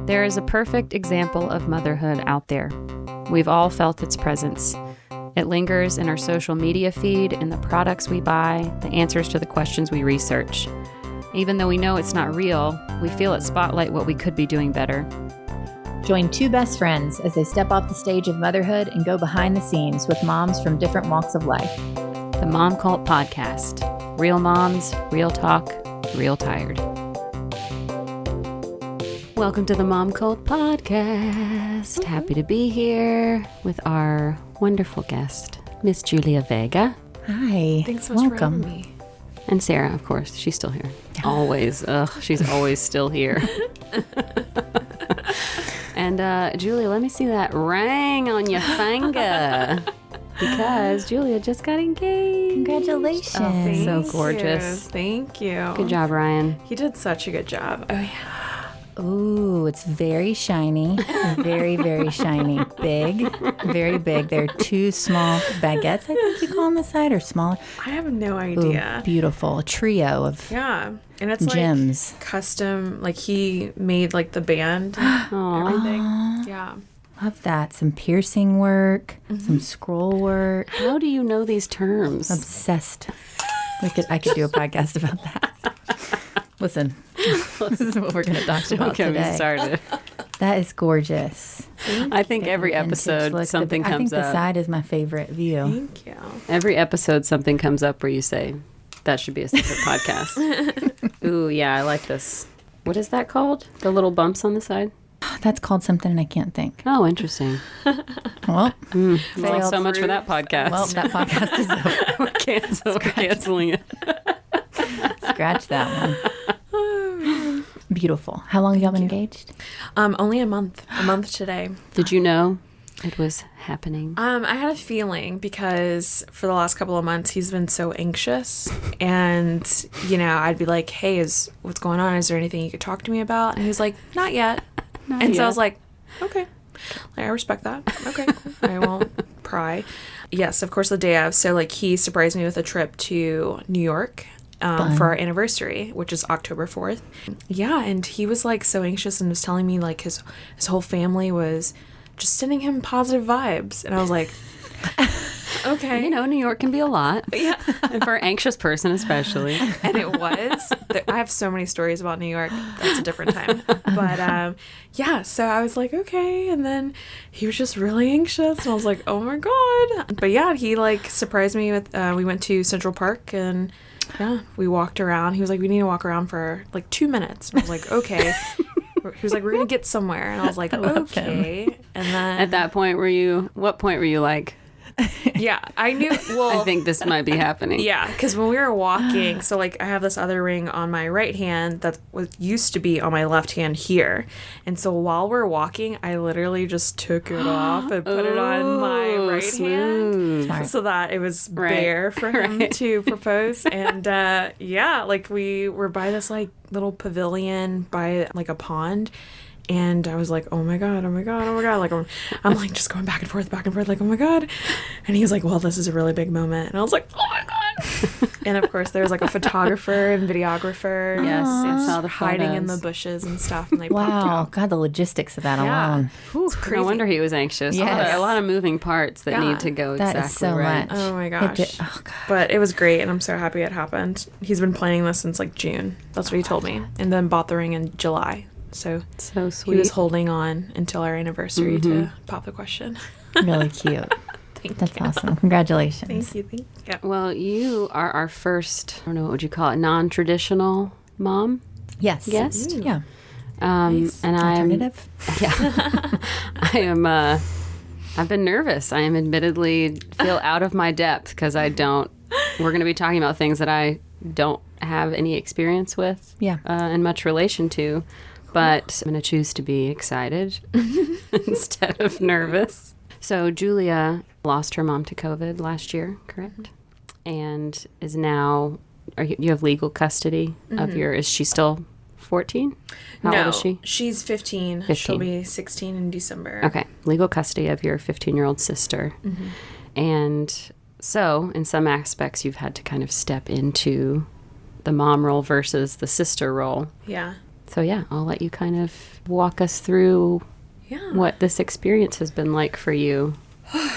There is a perfect example of motherhood out there. We've all felt its presence. It lingers in our social media feed, in the products we buy, the answers to the questions we research. Even though we know it's not real, we feel it spotlight what we could be doing better. Join two best friends as they step off the stage of motherhood and go behind the scenes with moms from different walks of life. The Momcult Podcast. Real moms, real talk, real tired. Welcome to the Momcult Podcast. Happy to be here with our wonderful guest, Miss Julia Vega. Hi. Thanks so much for having me. And Sarah, of course. She's still here. Always. She's always still here. And Julia, let me see that ring on your finger. Because Julia just got engaged. Congratulations. Oh, Thank so gorgeous. You. Thank you. Good job, Ryan. He did such a good job. Oh, yeah. Ooh, it's very shiny. Very, very shiny. Big. Very big. They're two small baguettes, I think you call them the side, or smaller. I have no idea. Ooh, beautiful. A trio of Yeah. And it's gems. Like custom, like he made like the band and everything. Yeah. Love that. Some piercing work, some scroll work. How do you know these terms? Obsessed. I could do a podcast about that. Listen, this is what we're going to talk about Don't get today. me started. That is gorgeous. I think every Vintage episode look. something I think comes the up. side is my favorite view. Thank you. Every episode something comes up where you say, that should be a separate podcast. Ooh, yeah, I like this. What is that called? The little bumps on the side? That's called something and I can't think. Oh, interesting. Well, Well, so much for that podcast. well, that podcast is over. We're canceling it. Scratch that one. Beautiful. How long have y'all been engaged? Only a month today. Did you know it was happening? I had a feeling because for the last couple of months he's been so anxious, and I'd be like, "Hey, what's going on? Is there anything you could talk to me about?" And he was like, "Not yet." So I was like, "Okay, I respect that. Okay, cool. I won't pry." Yes, of course, the day of. So he surprised me with a trip to New York. For our anniversary, which is October 4th. Yeah, and he was so anxious and was telling me his whole family was just sending him positive vibes. And I was like, okay. New York can be a lot. Yeah. And for an anxious person especially. And it was. I have so many stories about New York. That's a different time. But yeah, so I was like, okay. And then he was just really anxious. And I was like, oh my God. But yeah, he surprised me with, we went to Central Park and yeah, we walked around. He was like, we need to walk around for 2 minutes. And I was like, okay. He was like, we're going to get somewhere. And I was like, okay. And then At that point, what point were you like, yeah, I knew, well, I think this might be happening? yeah, because when we were walking, so I have this other ring on my right hand that used to be on my left hand here. And so while we're walking, I literally just took it off and put it on my right smooth. hand so that it was bare for him to propose. And yeah, we were by this little pavilion by a pond. And I was like, oh my God, oh my God, oh my God. I'm just going back and forth, oh my God. And he was like, well, this is a really big moment. And I was like, oh my God. And of course, there was a photographer and videographer. Yes, I saw the hiding in the photos. bushes and stuff. And they popped Wow. out. God, the logistics of that Yeah. alone. It's crazy. No wonder he was anxious. Yes. A lot of moving parts that Yeah. need to go That exactly is so right. much. Oh my gosh. Oh, God. But it was great, and I'm so happy it happened. He's been planning this since June. That's what he told me. And then bought the ring in July. So So sweet. he was holding on until our anniversary to pop the question. Really cute. That's awesome. Congratulations. Thank you. Yeah. Well, you are our first, I don't know, what would you call it, non-traditional mom Yes. guest? Yeah. And I'm, Alternative. I've been nervous. I am admittedly feel out of my depth because we're going to be talking about things that I don't have any experience with Yeah. and much relation to. But I'm going to choose to be excited instead of nervous. So Julia lost her mom to COVID last year, correct? And is now, you have legal custody of is she still 14? How old is she? She's 15. 15. She'll be 16 in December. Okay. Legal custody of your 15-year-old sister. And so in some aspects, you've had to kind of step into the mom role versus the sister role. Yeah. So yeah, I'll let you kind of walk us through what this experience has been like for you.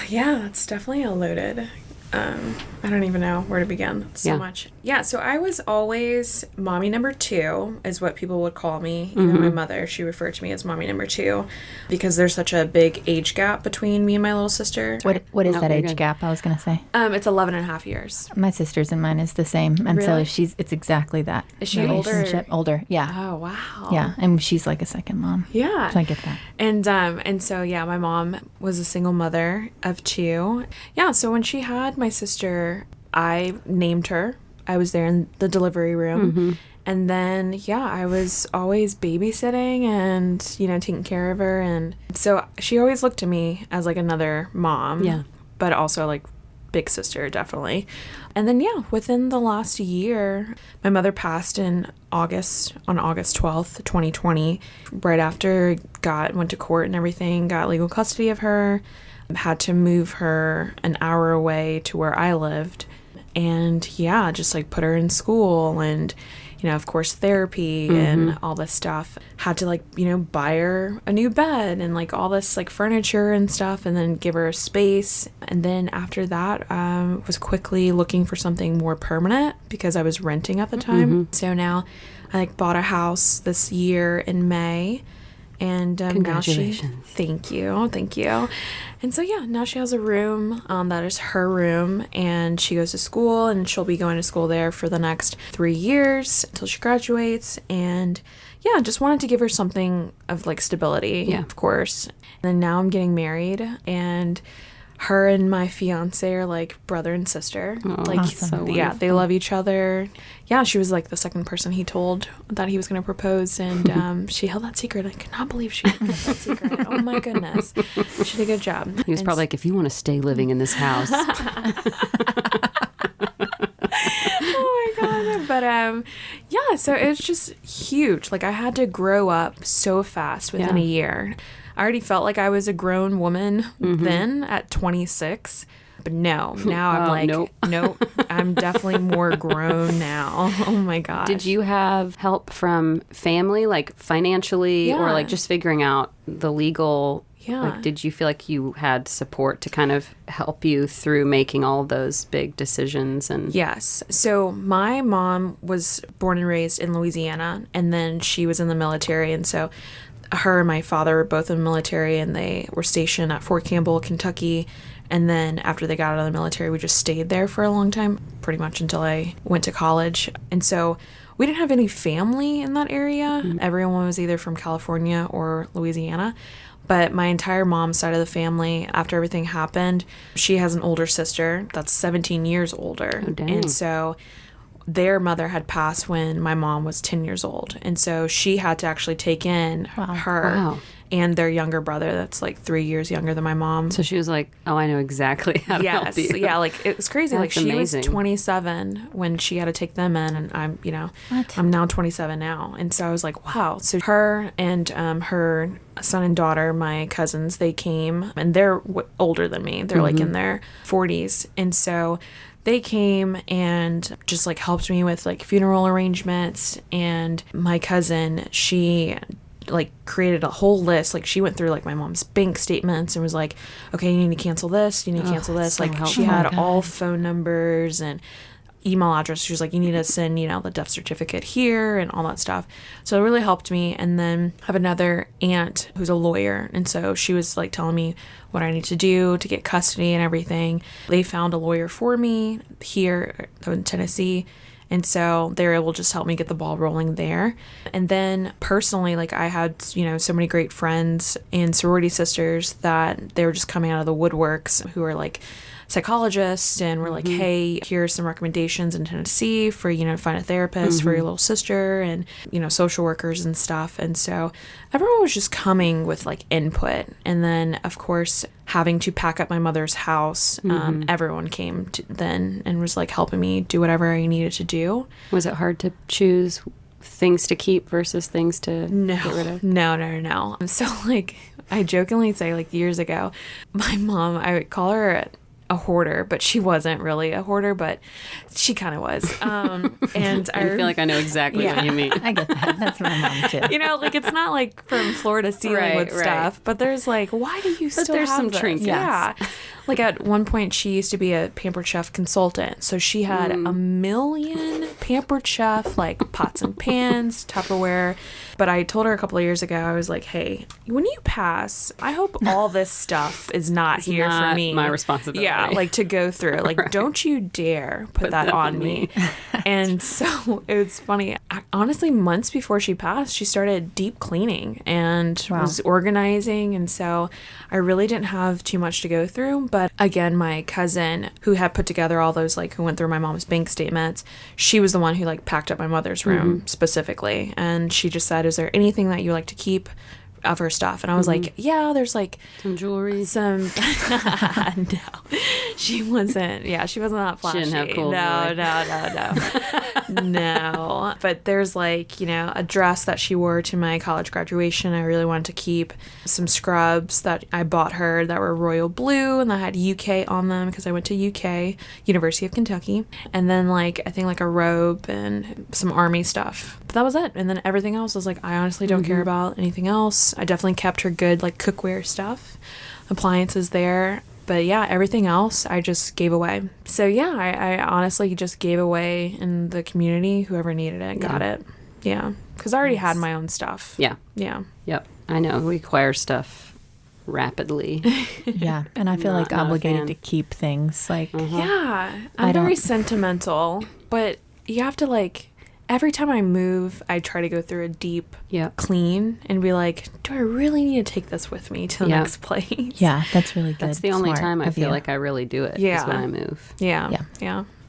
Yeah, it's definitely a loaded. I don't even know where to begin. It's so much. Yeah, so I was always mommy number 2 is what people would call me. Even my mother, she referred to me as mommy number 2 because there's such a big age gap between me and my little sister. What is that age gap? I was going to say. It's 11 and a half years. My sister's and mine is the same. And Really? so it's exactly that. Is she older? Relationship. Older, yeah. Oh, wow. Yeah, and she's like a second mom. Yeah. So I get that. And so, yeah, my mom was a single mother of 2. Yeah, so when she had my sister, I named her. I was there in the delivery room. And then, yeah, I was always babysitting and, taking care of her. And so she always looked to me as like another mom. Yeah. But also like big sister, definitely. And then, yeah, within the last year, my mother passed on August 12th, 2020. Right after went to court and everything, got legal custody of her, had to move her an hour away to where I lived. And yeah, just like put her in school and, of course, therapy and all this stuff. Had to buy her a new bed and like all this like furniture and stuff and then give her a space. And then after that, was quickly looking for something more permanent because I was renting at the time. So now I bought a house this year in May. And Congratulations. Thank you. And so, yeah, now she has a room that is her room, and she goes to school, and she'll be going to school there for the next 3 years until she graduates. And yeah, just wanted to give her something of like stability, of course. And then now I'm getting married, and her and my fiance are like brother and sister. Oh, awesome. Yeah, they love each other. Yeah, she was like the second person he told that he was going to propose, and she held that secret. I cannot believe she kept that secret. Oh my goodness, she did a good job. He was probably like, if you want to stay living in this house. Oh my god. But yeah, so it was just huge. Like I had to grow up so fast within a year. I already felt like I was a grown woman then at 26. But no, now I'm like, nope, I'm definitely more grown now. Oh my gosh. Did you have help from family, like financially, or like just figuring out the legal? Yeah. Like, did you feel like you had support to kind of help you through making all of those big decisions? And yes. So my mom was born and raised in Louisiana, and then she was in the military, and so her and my father were both in the military, and they were stationed at Fort Campbell, Kentucky. And then after they got out of the military, we just stayed there for a long time, pretty much until I went to college. And so we didn't have any family in that area. Everyone was either from California or Louisiana. But my entire mom's side of the family, after everything happened, she has an older sister that's 17 years older. Oh, dang. And so their mother had passed when my mom was 10 years old. And so she had to actually take in her and their younger brother that's like 3 years younger than my mom. so she was like, oh, I know exactly how to help you. Yeah, like it was crazy. Like That's she amazing. was 27 when she had to take them in, and I'm, I'm now 27 now. And so I was like, wow. So her and her son and daughter, my cousins, they came, and they're older than me. They're like in their 40s. And so they came and just like helped me with like funeral arrangements. And my cousin, she like created a whole list. Like she went through like my mom's bank statements and was like, okay, you need to cancel this, you need to cancel this. so Like helpful. she had Oh my all God. phone numbers and email address. She was like, you need to send, the death certificate here and all that stuff. So it really helped me. And then I have another aunt who's a lawyer. And so she was like telling me what I need to do to get custody and everything. They found a lawyer for me here in Tennessee. And so they were able to just help me get the ball rolling there. And then personally, like I had, so many great friends and sorority sisters that they were just coming out of the woodworks who are like psychologists and were like, hey, here's some recommendations in Tennessee for, to find a therapist for your little sister and, social workers and stuff. And so everyone was just coming with like input. And then, of course, having to pack up my mother's house, everyone came then and was like helping me do whatever I needed to do. Was it hard to choose things to keep versus things to get rid of? No. So like I jokingly say like years ago, my mom, I would call her a hoarder, but she wasn't really a hoarder, but she kind of was. And I feel like I know exactly what you mean. I get that. That's my mom too. you know, like it's not like from floor to ceiling with stuff, but there's like, why do you still there's have some this? trinkets. Yeah. Like at one point she used to be a Pampered Chef consultant. So she had a million Pampered Chef, like pots and pans, Tupperware. But I told her a couple of years ago, I was like, hey, when you pass, I hope all this stuff is not here for me. My responsibility. Yeah, like to go through. Like, don't you dare put that on me. And so it's funny. Honestly, months before she passed, she started deep cleaning and was organizing. And so I really didn't have too much to go through. But again, my cousin who had put together all those, like who went through my mom's bank statements, she was the one who like packed up my mother's room specifically. And she just said, is there anything that you like to keep of her stuff? And I was like, yeah, there's like some jewelry, no, she wasn't that flashy. She didn't have cool no, but there's like, you know, a dress that she wore to my college graduation I really wanted to keep, some scrubs that I bought her that were royal blue and that had UK on them because I went to UK, University of Kentucky, and then like I think like a robe and some army stuff, but that was it. And then everything else was like, I honestly don't care about anything else. I definitely kept her good like cookware stuff, appliances there. But yeah, everything else I just gave away. So yeah, I honestly just gave away in the community. Whoever needed it got it. Yeah, because I already had my own stuff. Yeah. Yep. I know. We acquire stuff rapidly. Yeah, and I feel like obligated to keep things. Like, yeah, I'm very sentimental, but you have to like. Every time I move, I try to go through a deep clean and be like, do I really need to take this with me to the next place? Yeah, that's really good. That's the only time I feel like I really do it is when I move. Yeah.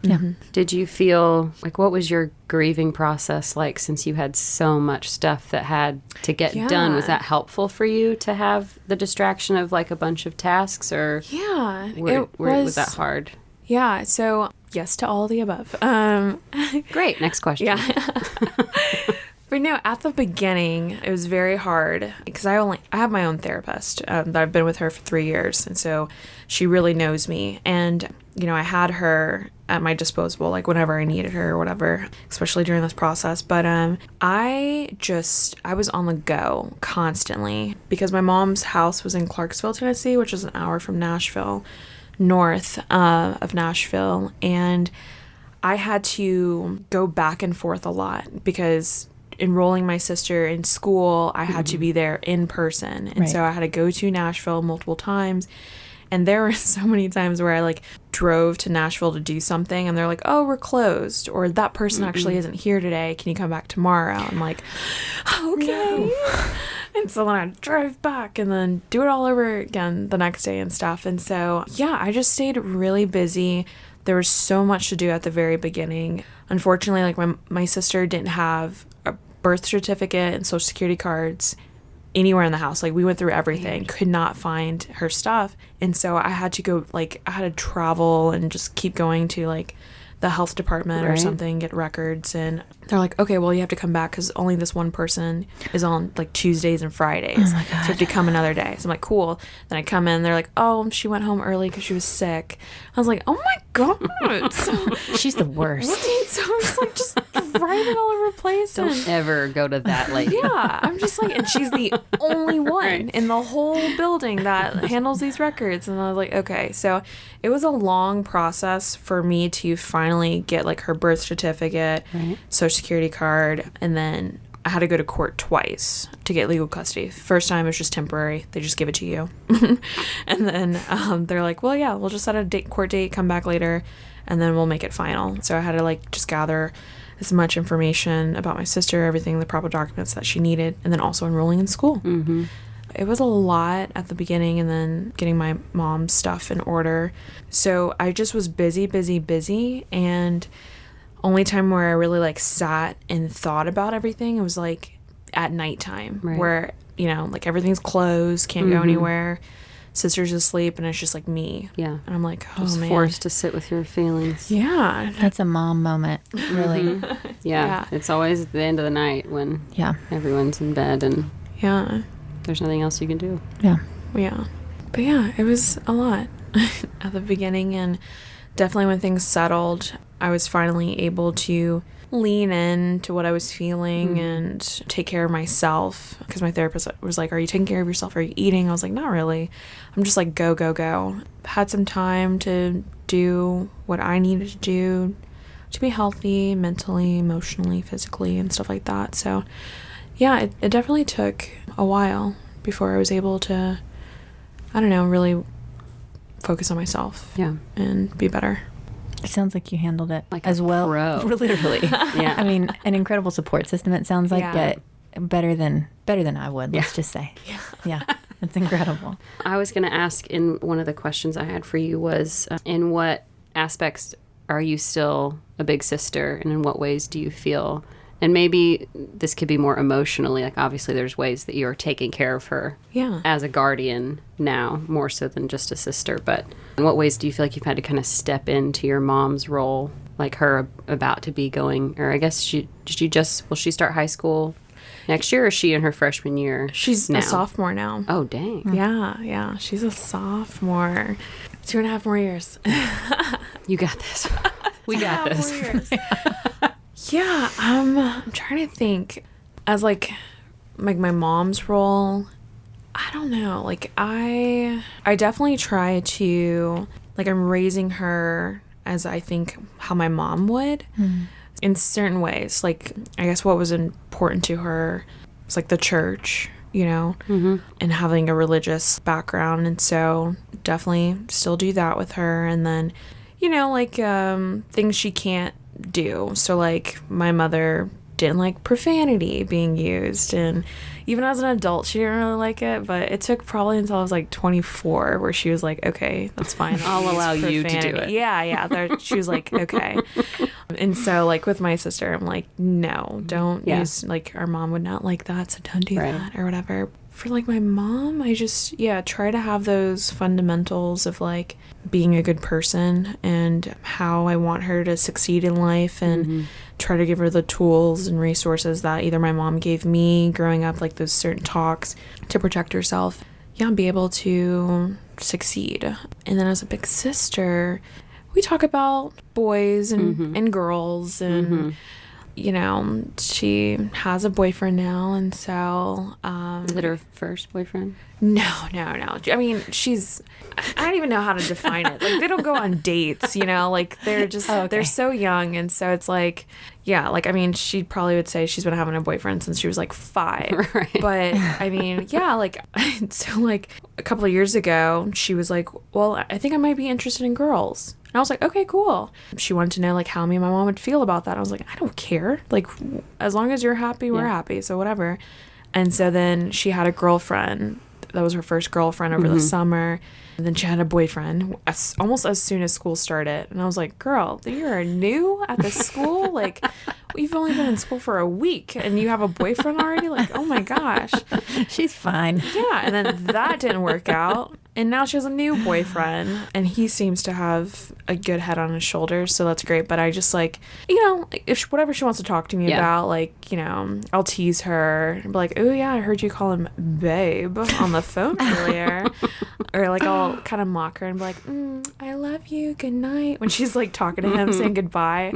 Mm-hmm. Did you feel like, what was your grieving process like since you had so much stuff that had to get done? Was that helpful for you to have the distraction of like a bunch of tasks, or was that hard? Yeah, so yes to all of the above. Great, next question. Yeah. But no, at the beginning, it was very hard because I have my own therapist that I've been with her for 3 years. And so she really knows me. And, you know, I had her at my disposal, like whenever I needed her or whatever, especially during this process. But I was on the go constantly because my mom's house was in Clarksville, Tennessee, which is an hour from Nashville, north of Nashville. And I had to go back and forth a lot because enrolling my sister in school, I had to be there in person. And so I had to go to Nashville multiple times. And there were so many times where I like drove to Nashville to do something and they're like, oh, we're closed, or that person actually isn't here today. Can you come back tomorrow? I'm like, okay. No. And so then I'd drive back and then do it all over again the next day and stuff. And so, yeah, I just stayed really busy. There was so much to do at the very beginning. Unfortunately, like my sister didn't have a birth certificate and social security cards anywhere in the house. Like we went through everything, could not find her stuff. And so I had to go, like I had to travel and just keep going to like the health department or something, get records. And they're like, okay, well, you have to come back because only this one person is on like Tuesdays and Fridays. Oh my God. So you have to come another day. So I'm like, cool. Then I come in, they're like, oh, she went home early because she was sick. I was like, oh my God. So, she's the worst. So I was like, just driving all over the place. Don't ever go to that lady. Yeah, I'm just like, and she's the only one in the whole building that handles these records. And I was like, okay. So it was a long process for me to finally get like her birth certificate, social security card, and then I had to go to court twice to get legal custody. First time it was just temporary. They just give it to you. And then they're like, well, yeah, we'll just set a court date, come back later, and then we'll make it final. So I had to like just gather as much information about my sister, everything, the proper documents that she needed, and then also enrolling in school. Mm-hmm. It was a lot at the beginning, and then getting my mom's stuff in order. So I just was busy, and only time where I really like sat and thought about everything, it was like at nighttime, where, you know, like everything's closed, can't go anywhere, sister's asleep, and it's just like me. Yeah. And I'm like, oh just man. Forced to sit with your feelings. Yeah. That's a mom moment, really. Yeah. It's always at the end of the night when everyone's in bed and there's nothing else you can do. Yeah. Yeah. But yeah, it was a lot. at the beginning, and definitely when things settled, I was finally able to lean into what I was feeling and take care of myself, because my therapist was like, are you taking care of yourself? Are you eating? I was like, not really. I'm just like, go, go, go. Had some time to do what I needed to do to be healthy mentally, emotionally, physically, and stuff like that. So yeah, it definitely took a while before I was able to, I don't know, really focus on myself and be better. It sounds like you handled it like as well. Pro. Literally. Yeah. I mean, an incredible support system, it sounds like, Yeah. but better than I would, let's just say. Yeah. It's incredible. I was going to ask, in one of the questions I had for you was, in what aspects are you still a big sister, and in what ways do you feel, and maybe this could be more emotionally, like obviously there's ways that you're taking care of her as a guardian now, more so than just a sister, but in what ways do you feel like you've had to kind of step into your mom's role, like her about to be going, or I guess will she start high school next year, or is she in her freshman year? She's now? a sophomore now. Oh, dang. Yeah, she's a sophomore. 2.5 more years. You got this. We got this. 2.5 more years. Yeah, I'm trying to think, as like my mom's role, I don't know, like I definitely try to, like, I'm raising her as I think how my mom would in certain ways. Like, I guess what was important to her was like the church, you know, and having a religious background, and so definitely still do that with her. And then, you know, like things she can't do. So like my mother didn't like profanity being used, and even as an adult she didn't really like it, but it took probably until I was like 24 where she was like, okay, that's fine, I'll allow you to do it. She was like, okay. And so like with my sister, I'm like, no, don't use, like, our mom would not like that, so don't do that or whatever. For like my mom, I just try to have those fundamentals of like being a good person and how I want her to succeed in life, and try to give her the tools and resources that either my mom gave me growing up, like those certain talks to protect herself, and be able to succeed. And then as a big sister, we talk about boys and girls, and you know, she has a boyfriend now, and so Is it her first boyfriend? No. I mean, I don't even know how to define it. Like, they don't go on dates, you know, like they're just, they're so young. And so it's like, like, I mean, she probably would say she's been having a boyfriend since she was like 5. Right. But I mean, like, so like a couple of years ago, she was like, well, I think I might be interested in girls. And I was like, okay, cool. She wanted to know like how me and my mom would feel about that. I was like, I don't care. Like, as long as you're happy, we're happy. So whatever. And so then she had a girlfriend. That was her first girlfriend over the summer. And then she had a boyfriend almost as soon as school started. And I was like, girl, you're new at this school? Like, we've only been in school for a week and you have a boyfriend already? Like, oh my gosh. She's fine. Yeah. And then that didn't work out. And now she has a new boyfriend, and he seems to have a good head on his shoulders, so that's great. But I just, like, you know, if whatever she wants to talk to me about, like, you know, I'll tease her and be like, oh yeah, I heard you call him babe on the phone earlier. Or like I'll kind of mock her and be like, I love you, good night, when she's like talking to him, saying goodbye.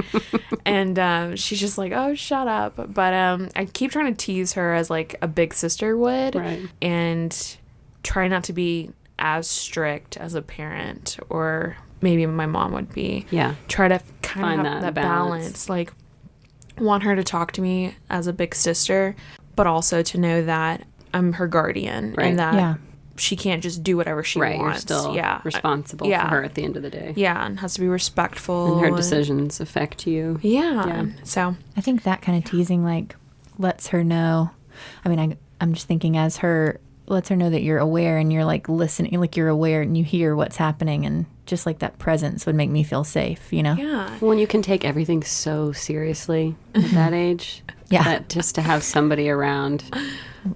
And she's just like, oh, shut up. But I keep trying to tease her as like a big sister would, and try not to be as strict as a parent, or maybe my mom would be. Try to kind of have that balance. Like, want her to talk to me as a big sister, but also to know that I'm her guardian, and that she can't just do whatever she wants. You're still responsible for her at the end of the day. And has to be respectful. And her decisions affect you. So I think that kind of teasing, like, lets her know. I mean, I'm just thinking as her, lets her know that you're aware and you're like listening, like you're aware and you hear what's happening, and just like that presence would make me feel safe, you know? When you can take everything so seriously at that age, that just to have somebody around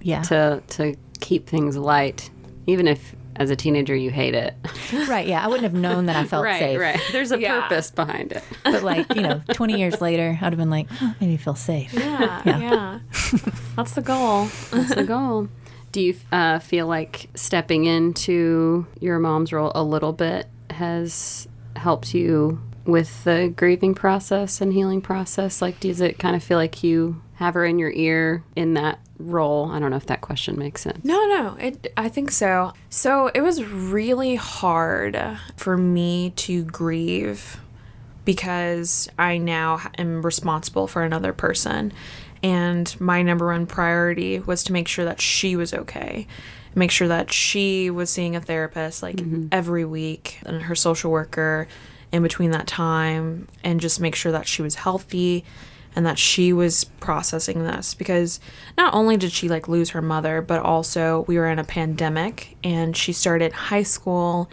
to keep things light, even if as a teenager you hate it. Right, I wouldn't have known that I felt safe. Right. There's a purpose behind it. But like, you know, 20 years later, I'd have been like, oh, maybe feel safe. Yeah. That's the goal. That's the goal. Do you feel like stepping into your mom's role a little bit has helped you with the grieving process and healing process? Like, does it kind of feel like you have her in your ear in that role? I don't know if that question makes sense. No, I think so. So it was really hard for me to grieve because I now am responsible for another person. And my number one priority was to make sure that she was okay. Make sure that she was seeing a therapist like every week and her social worker in between that time, and just make sure that she was healthy and that she was processing this, because not only did she like lose her mother, but also we were in a pandemic and she started high school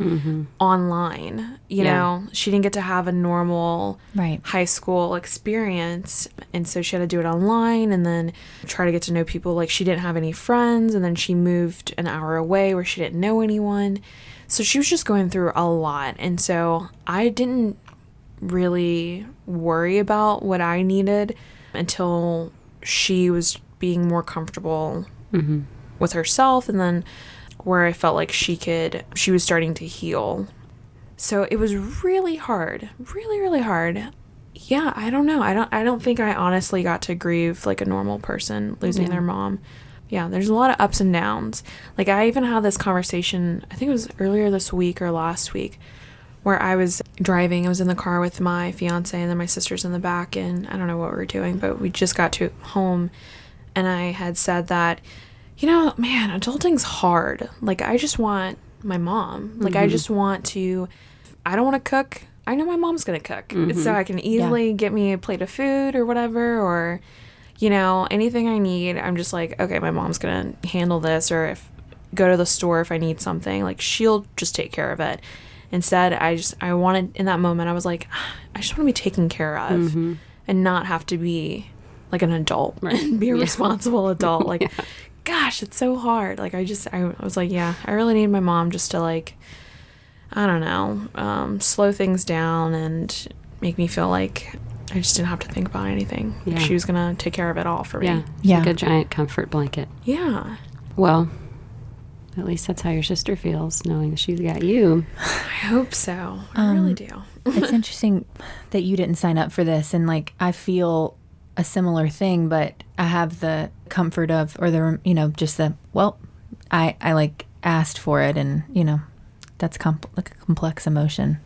online. You know, she didn't get to have a normal high school experience. And so she had to do it online and then try to get to know people. Like, she didn't have any friends, and then she moved an hour away where she didn't know anyone. So she was just going through a lot. And so I didn't really worry about what I needed until she was being more comfortable with herself, and then where I felt like she was starting to heal. So it was really hard, really, really hard. Yeah, I don't know. I don't think I honestly got to grieve like a normal person losing their mom. Yeah, there's a lot of ups and downs. Like, I even had this conversation, I think it was earlier this week or last week, where I was driving. I was in the car with my fiance, and then my sister's in the back, and I don't know what we were doing, but we just got to home, and I had said that, you know, man, adulting's hard. Like, I just want my mom. Like, I just want to, I don't want to cook. I know my mom's going to cook. So I can easily get me a plate of food or whatever, or, you know, anything I need. I'm just like, okay, my mom's going to handle this, or if go to the store if I need something, like, she'll just take care of it. Instead, I wanted, in that moment, I was like, I just want to be taken care of and not have to be like an adult and be a responsible adult. Like, gosh, it's so hard. Like, I was like, yeah, I really need my mom just to, like, I don't know, slow things down and make me feel like I just didn't have to think about anything. Like, she was going to take care of it all for me. Yeah. Like a giant comfort blanket. Yeah. Well, at least that's how your sister feels, knowing that she's got you. I hope so. I really do. It's interesting that you didn't sign up for this. And, like, I feel a similar thing, but I have the comfort of, or the, you know, just the, well, I like asked for it, and, you know, that's like a complex emotion.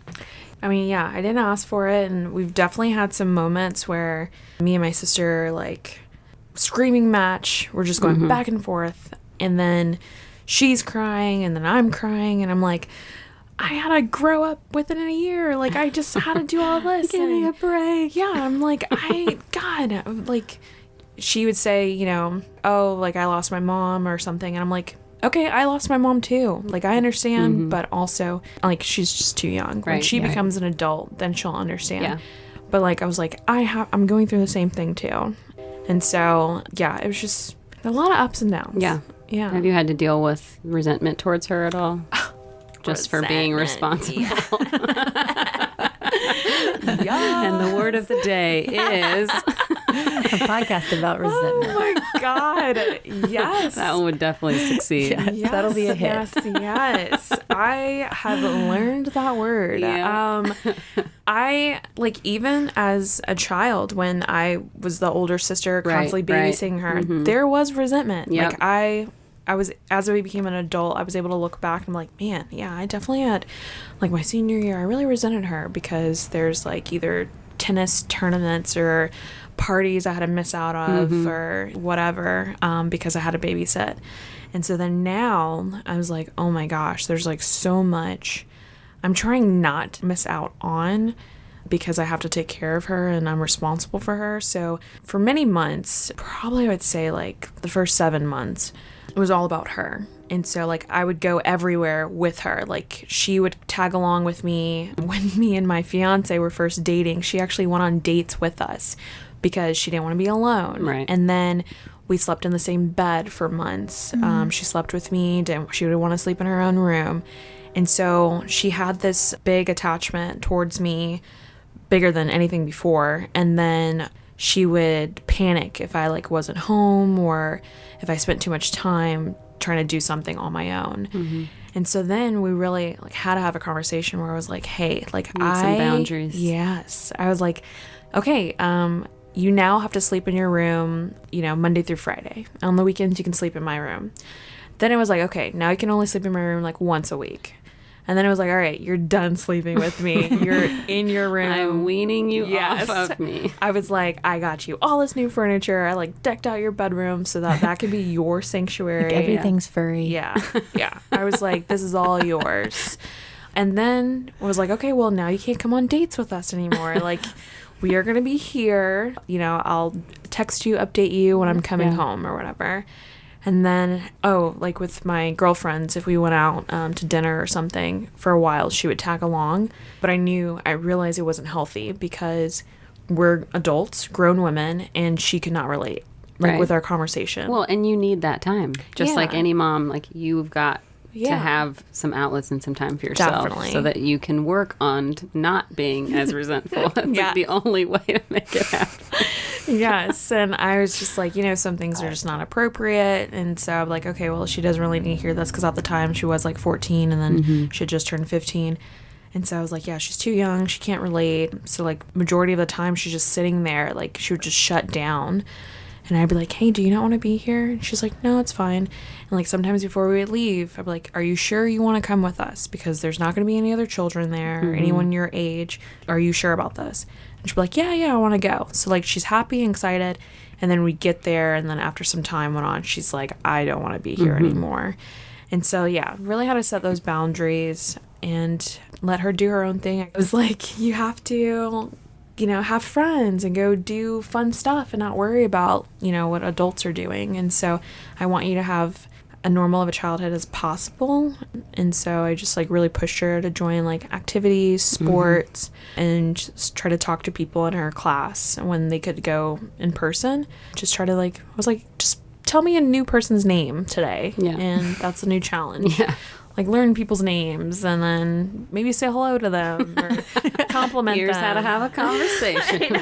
I mean, yeah, I didn't ask for it, and we've definitely had some moments where me and my sister, like, screaming match. We're just going back and forth, and then she's crying, and then I'm crying, and I'm like, I had to grow up within a year. Like, I just had to do all this. Give me a break. Yeah, I'm like, God, like, she would say, you know, oh, like, I lost my mom or something, and I'm like, okay, I lost my mom too. Like, I understand, but also, like, she's just too young. When she becomes an adult, then she'll understand. Yeah. But, like, I was like, I'm going through the same thing too. And so, yeah, it was just a lot of ups and downs. Yeah. Yeah. Have you had to deal with resentment towards her at all? Just for being responsible. And the word of the day is a podcast about resentment. Oh my God. Yes. That one would definitely succeed. Yes, that'll be a hit. Yes. I have learned that word. Yeah. I, like, even as a child, when I was the older sister constantly babysitting her, there was resentment. Yep. Like, I was, as I became an adult, I was able to look back and I'm like, man, yeah, I definitely had, like, my senior year, I really resented her because there's, like, either tennis tournaments or parties I had to miss out of or whatever, because I had to babysit. And so then now I was like, oh my gosh, there's, like, so much I'm trying not to miss out on because I have to take care of her and I'm responsible for her. So for many months, probably I would say, like, the first 7 months, it was all about her. And so, like, I would go everywhere with her. Like, she would tag along with me. When me and my fiance were first dating, she actually went on dates with us because she didn't want to be alone. Right. And then we slept in the same bed for months. She slept with me. She would want to sleep in her own room. And so she had this big attachment towards me, bigger than anything before. And then she would panic if I, like, wasn't home or if I spent too much time trying to do something on my own. And so then we really like had to have a conversation where I was like, hey, like Need some boundaries. Yes. I was like, okay, you now have to sleep in your room, Monday through Friday. On the weekends, you can sleep in my room. Then it was like, okay, now you can only sleep in my room like once a week. And then it was like, all right, you're done sleeping with me. You're in your room. I'm weaning you off of me. I was like, I got you all this new furniture. I like decked out your bedroom so that could be your sanctuary. Like everything's furry. Yeah. Yeah. I was like, this is all yours. And then I was like, okay, well, now you can't come on dates with us anymore. Like, we are going to be here. I'll text you, update you when I'm coming home or whatever. And then, like with my girlfriends, if we went out to dinner or something for a while, she would tag along. But I realized it wasn't healthy because we're adults, grown women, and she could not relate with our conversation. Well, and you need that time. Just like Yeah. any mom, like you've got to have some outlets and some time for yourself. Definitely. So that you can work on not being as resentful. It's like the only way to make it happen. Yes. And I was just like, some things are just not appropriate. And so I'm like, okay, well, she doesn't really need to hear this because at the time she was like 14 and then she had just turned 15. And so I was like, yeah, she's too young. She can't relate. So like majority of the time she's just sitting there, like she would just shut down. And I'd be like, hey, do you not want to be here? And she's like, no, it's fine. And like sometimes before we would leave, I'd be like, are you sure you want to come with us? Because there's not going to be any other children there or anyone your age. Are you sure about this? And she'd be like, yeah, I want to go. So like she's happy and excited. And then we get there. And then after some time went on, she's like, I don't want to be here anymore. And so, really had to set those boundaries and let her do her own thing. I was like, you have to have friends and go do fun stuff and not worry about, what adults are doing. And so I want you to have as normal of a childhood as possible. And so I just like really pushed her to join like activities, sports, and just try to talk to people in her class when they could go in person. Just try to I was like, just tell me a new person's name today. Yeah. And that's a new challenge. Yeah. Like learn people's names and then maybe say hello to them or compliment Here's them. how to have a conversation.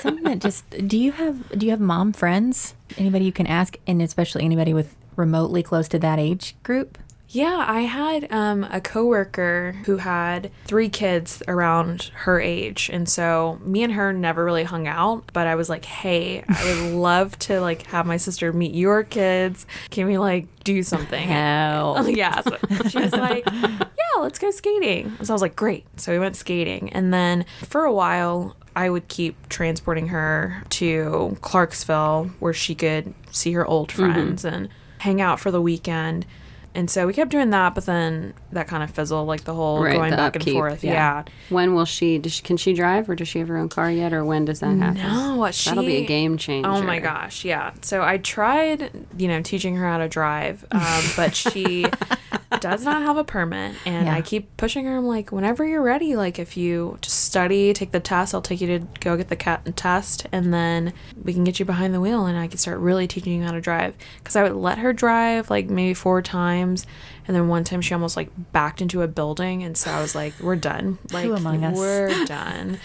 Something that just do you have mom friends? Anybody you can ask, and especially anybody with remotely close to that age group? Yeah, I had a coworker who had 3 kids around her age, and so me and her never really hung out. But I was like, "Hey, I would love to like have my sister meet your kids. Can we like do something?" Hell. Yeah, so she was like, "Yeah, let's go skating." So I was like, "Great!" So we went skating, and then for a while, I would keep transporting her to Clarksville, where she could see her old friends and hang out for the weekend. And so we kept doing that, but then that kind of fizzled, like the whole going the back upkeep, and forth. yeah. Yeah. When will can she drive, or does she have her own car yet, or when does that happen? No, That'll be a game changer. Oh my gosh, yeah. So I tried, teaching her how to drive, but she does not have a permit, and I keep pushing her. I'm like, whenever you're ready, like if you just study, take the test, I'll take you to go get the test, and then we can get you behind the wheel, and I can start really teaching you how to drive. Because I would let her drive like maybe 4 times. And then one time she almost like backed into a building, and so I was like, we're done. Like, Who among us? we're done.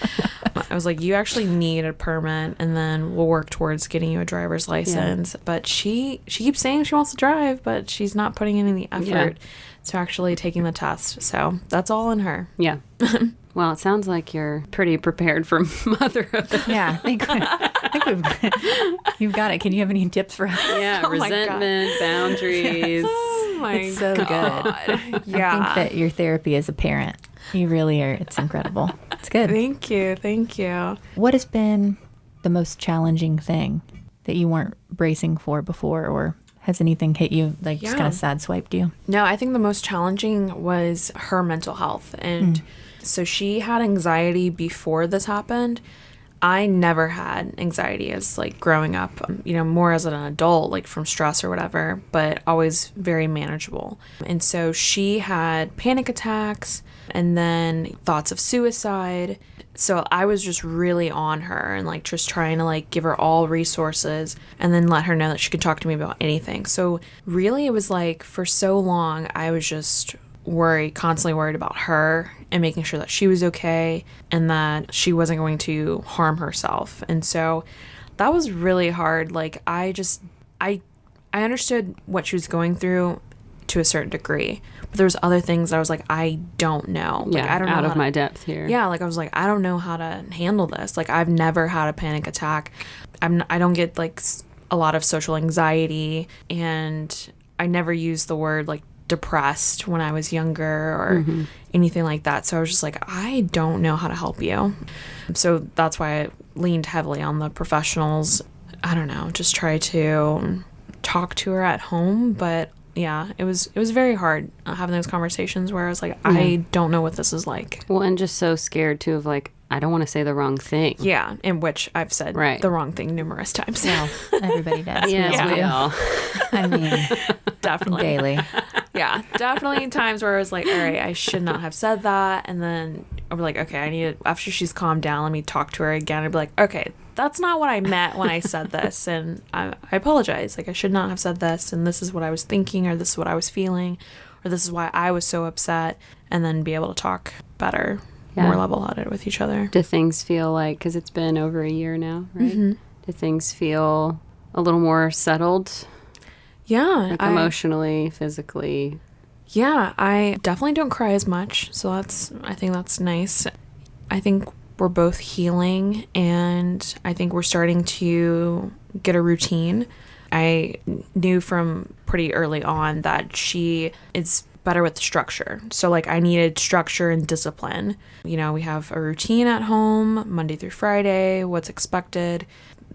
I was like, you actually need a permit, and then we'll work towards getting you a driver's license. But she keeps saying she wants to drive, but she's not putting in any effort to actually taking the test. So that's all in her. Yeah. Well, it sounds like you're pretty prepared for motherhood. Yeah, I think you've got it. Can you have any tips for us? Yeah, Oh my resentment, boundaries. Oh my It's so good. Yeah. I think that your therapy as a parent, you really are. It's incredible. It's good. Thank you. What has been the most challenging thing that you weren't bracing for before, or has anything hit you, like just kind of sideswiped you? No, I think the most challenging was her mental health. And so she had anxiety before this happened. I never had anxiety as like growing up, more as an adult, like from stress or whatever, but always very manageable. And so she had panic attacks and then thoughts of suicide. So I was just really on her and like just trying to like give her all resources and then let her know that she could talk to me about anything. So really it was like for so long I was just constantly worried about her and making sure that she was okay and that she wasn't going to harm herself. And so that was really hard. Like I understood what she was going through to a certain degree. But there was other things that I was like, I don't know. Like, Yeah, I don't know out of how my to, depth here. yeah, like I was like, I don't know how to handle this. Like, I've never had a panic attack. I don't get like a lot of social anxiety, and I never used the word like depressed when I was younger or anything like that. So I was just like, I don't know how to help you. So that's why I leaned heavily on the professionals. I don't know, just try to talk to her at home. But yeah, it was very hard having those conversations where I was like, I don't know what this is like. Well, and just so scared too of like, I don't want to say the wrong thing. Yeah, in which I've said the wrong thing numerous times. Well, everybody does. Yes, we all. I mean, Definitely. daily. Yeah, definitely times where I was like, all right, I should not have said that. And then I was like, okay, I need to, after she's calmed down, let me talk to her again. I'd be like, okay, that's not what I meant when I said this. And I apologize. Like, I should not have said this. And this is what I was thinking, or this is what I was feeling, or this is why I was so upset. And then be able to talk better, more level-headed with each other. Do things feel like, because it's been over a year now, right? Do things feel a little more settled? Yeah. Like emotionally, physically? Yeah, I definitely don't cry as much. So I think that's nice. I think we're both healing, and I think we're starting to get a routine. I knew from pretty early on that she is better with structure. So like I needed structure and discipline. You know, we have a routine at home, Monday through Friday, what's expected.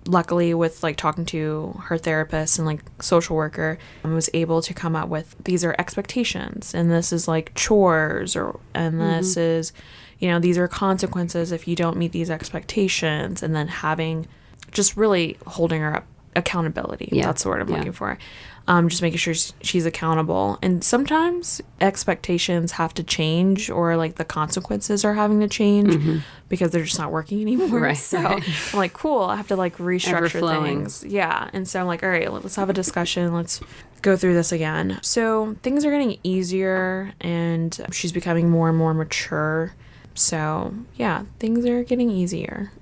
Luckily, with like talking to her therapist and like social worker, I was able to come up with, these are expectations, and this is like chores, and this is, you know, these are consequences if you don't meet these expectations. And then having, just really holding her up, accountability. Yeah. That's the word I'm looking for. Just making sure she's accountable. And sometimes expectations have to change, or like the consequences are having to change because they're just not working anymore. Right, So right. I'm like, cool, I have to like restructure Ever-flowing. things. Yeah. And so I'm like, all right, let's have a discussion. Let's go through this again. So things are getting easier, and she's becoming more and more mature. So yeah, things are getting easier.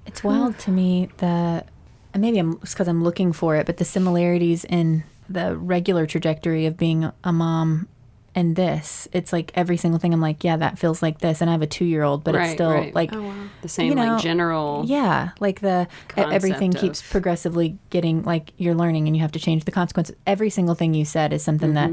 It's wild to me that, and maybe it's because I'm looking for it, but the similarities in the regular trajectory of being a mom and this, it's like every single thing I'm like, yeah, that feels like this. And I have a 2-year-old, but it's still like, Oh, wow. The same you know, like general. yeah, like the everything concept keeps of- progressively getting, like you're learning and you have to change the consequences. Every single thing you said is something that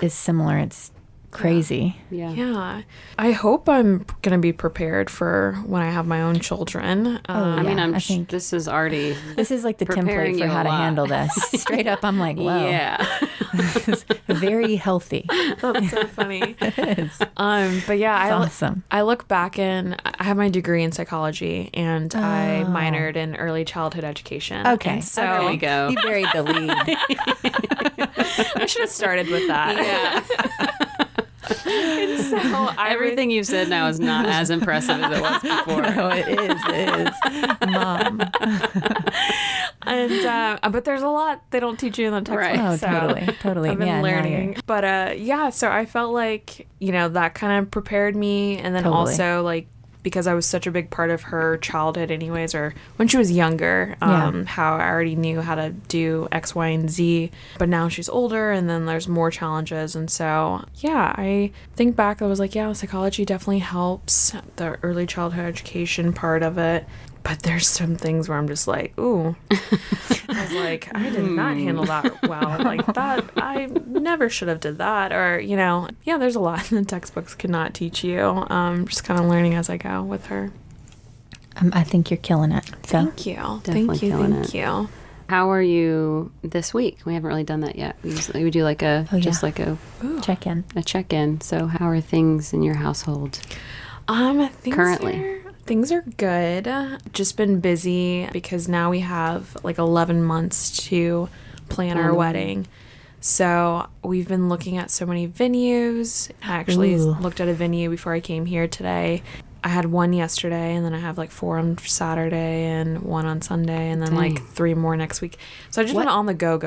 is similar. It's crazy. Yeah. Yeah. I hope I'm going to be prepared for when I have my own children. I mean, I think this is already. this is like the Preparing template for you how a to lot. handle this. Straight up, I'm like, whoa, Yeah. this is very healthy. That's so funny. It is. But yeah, Awesome. I look back I have my degree in psychology, and I minored in early childhood education. Okay. And so There we go. You buried the lead. I should have started with that. Yeah. And so Everything you've said now is not as impressive as it was before. No, it is. Mom. And but there's a lot they don't teach you in the textbook. Right. Oh, so totally. I've been Yeah, now learning. But yeah, so I felt like, you know, that kind of prepared me. And then Totally. also like, because I was such a big part of her childhood anyways, or when she was younger, how I already knew how to do X, Y, and Z. But now she's older, and then there's more challenges. And so, yeah, I think back, I was like, yeah, psychology definitely helps, the early childhood education part of it. But there's some things where I'm just like, ooh. I was like, I did not handle that well. Like that, I never should have did that. Or, you know, yeah, there's a lot the textbooks cannot teach you. Just kind of learning as I go with her. I think you're killing it. So Thank you. Definitely killing Thank you. How are you this week? We haven't really done that yet. We do like just like a check in. check-in. So how are things in your household? Things are good. Just been busy because now we have like 11 months to plan our wedding. So we've been looking at so many venues. I actually looked at a venue before I came here today. I had one yesterday, and then I have like 4 on Saturday and 1 on Sunday, and then like 3 more next week. So I've just been on the go.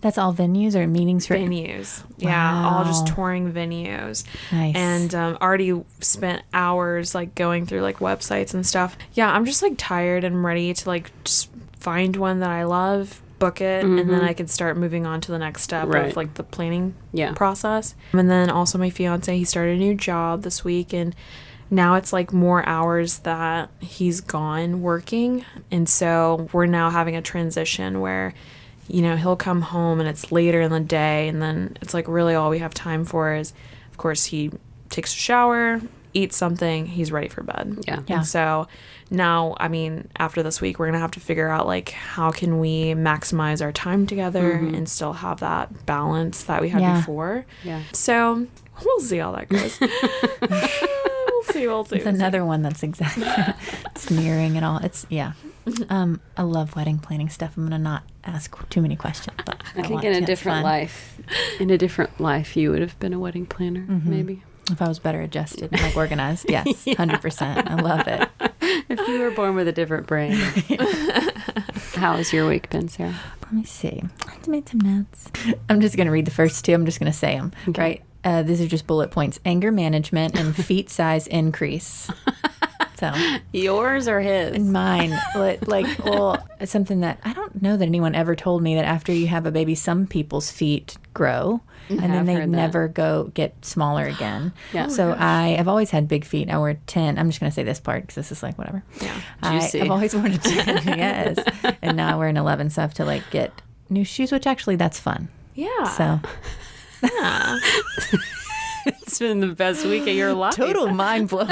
That's all venues or meetings for Venues. Yeah, all just touring venues. Nice. And already spent hours like going through like websites and stuff. Yeah, I'm just like tired and ready to like just find one that I love, book it, and then I can start moving on to the next step of like the planning process. And then also my fiance, he started a new job this week, and now it's like more hours that he's gone working. And so we're now having a transition where, you know, he'll come home and it's later in the day, and then it's like really all we have time for is, of course, he takes a shower, eats something, he's ready for bed. Yeah. And so now, I mean, after this week, we're going to have to figure out like how can we maximize our time together and still have that balance that we had before. Yeah. So we'll see how that goes. We'll see. It's another one that's exactly it's mirroring it all. It's I love wedding planning stuff. I'm gonna not ask too many questions. But I think in a different life, you would have been a wedding planner, maybe. If I was better adjusted and like organized, yes, 100%. I love it. If you were born with a different brain. How has your week been, Sarah? Let me see. I have to make some notes. I'm just gonna read the first two. I'm just gonna say them. Okay. Right. These are just bullet points. Anger management and feet size increase. So yours or his? And mine. It's something that I don't know that anyone ever told me that after you have a baby, some people's feet grow and then they never get smaller again. Yeah. So I have always had big feet. I wear 10. I'm just going to say this part because this is like whatever. Yeah. I've always worn a 10. Yes. And now I wear an 11. So I have to like get new shoes, which actually that's fun. Yeah. So. Yeah. It's been the best week of your life. Total mind blower.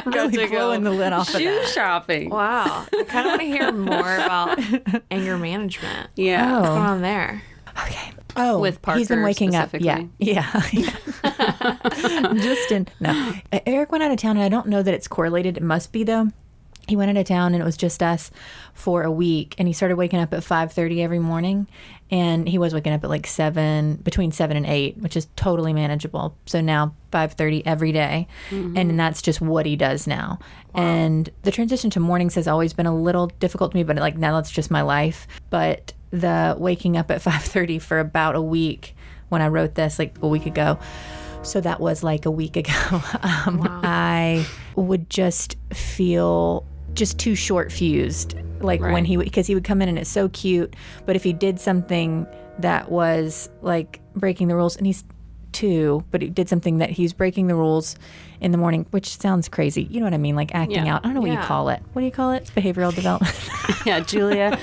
Really blowing the lid off of that. Shoe shopping. Wow. I kind of want to hear more about anger management. Yeah. What's going on there? Okay. Oh, with Parker he's been waking up. Yeah. Eric went out of town, and I don't know that it's correlated. It must be, though. He went out of town, and it was just us for a week, and he started waking up at 5:30 every morning, and he was waking up at like between 7 and 8, which is totally manageable. So now 5:30 every day, and that's just what he does now. Wow. And the transition to mornings has always been a little difficult to me, but like now that's just my life. But the waking up at 5:30 for about a week when I wrote this, like a week ago, so that was like a week ago, I would just feel just too short fused, like when because he would come in and it's so cute, but if he did something that was like breaking the rules, and he's 2, but he did something that he's breaking the rules in the morning, which sounds crazy. You know what I mean? Like acting out. I don't know what you call it. What do you call it? Behavioral development. Yeah, Julia.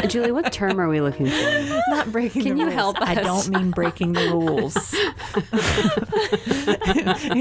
Julia, what term are we looking for? Not breaking the rules. Can you help us? I don't mean breaking the rules.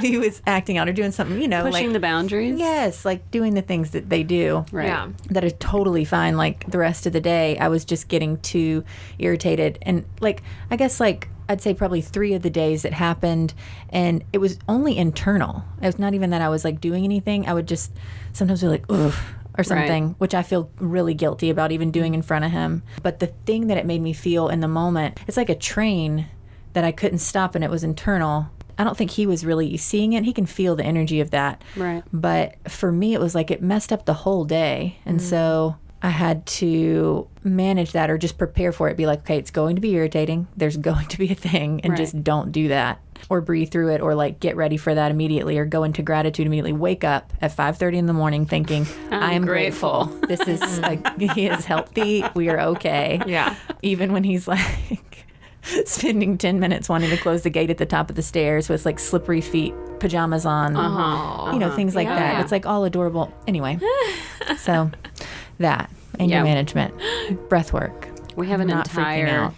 He was acting out or doing something, pushing the boundaries. Yes, like doing the things that they do. Right. Yeah. That are totally fine. Like the rest of the day, I was just getting too irritated. And like, I guess like, I'd say probably 3 of the days it happened, and it was only internal. It was not even that I was like doing anything. I would just sometimes be like, ugh, or something, which I feel really guilty about even doing in front of him. But the thing that it made me feel in the moment, it's like a train that I couldn't stop, and it was internal. I don't think he was really seeing it. He can feel the energy of that. Right. But for me, it was like it messed up the whole day. And so I had to manage that or just prepare for it. Be like, okay, it's going to be irritating. There's going to be a thing, and just don't do that. Or breathe through it, or like get ready for that immediately, or go into gratitude immediately. Wake up at 5:30 in the morning thinking, I'm grateful. This is like, he is healthy. We are okay. Yeah. Even when he's like spending 10 minutes wanting to close the gate at the top of the stairs with like slippery feet, pajamas on, things like that. Yeah. It's like all adorable. Anyway, so that anger management, breath work. We have an entire,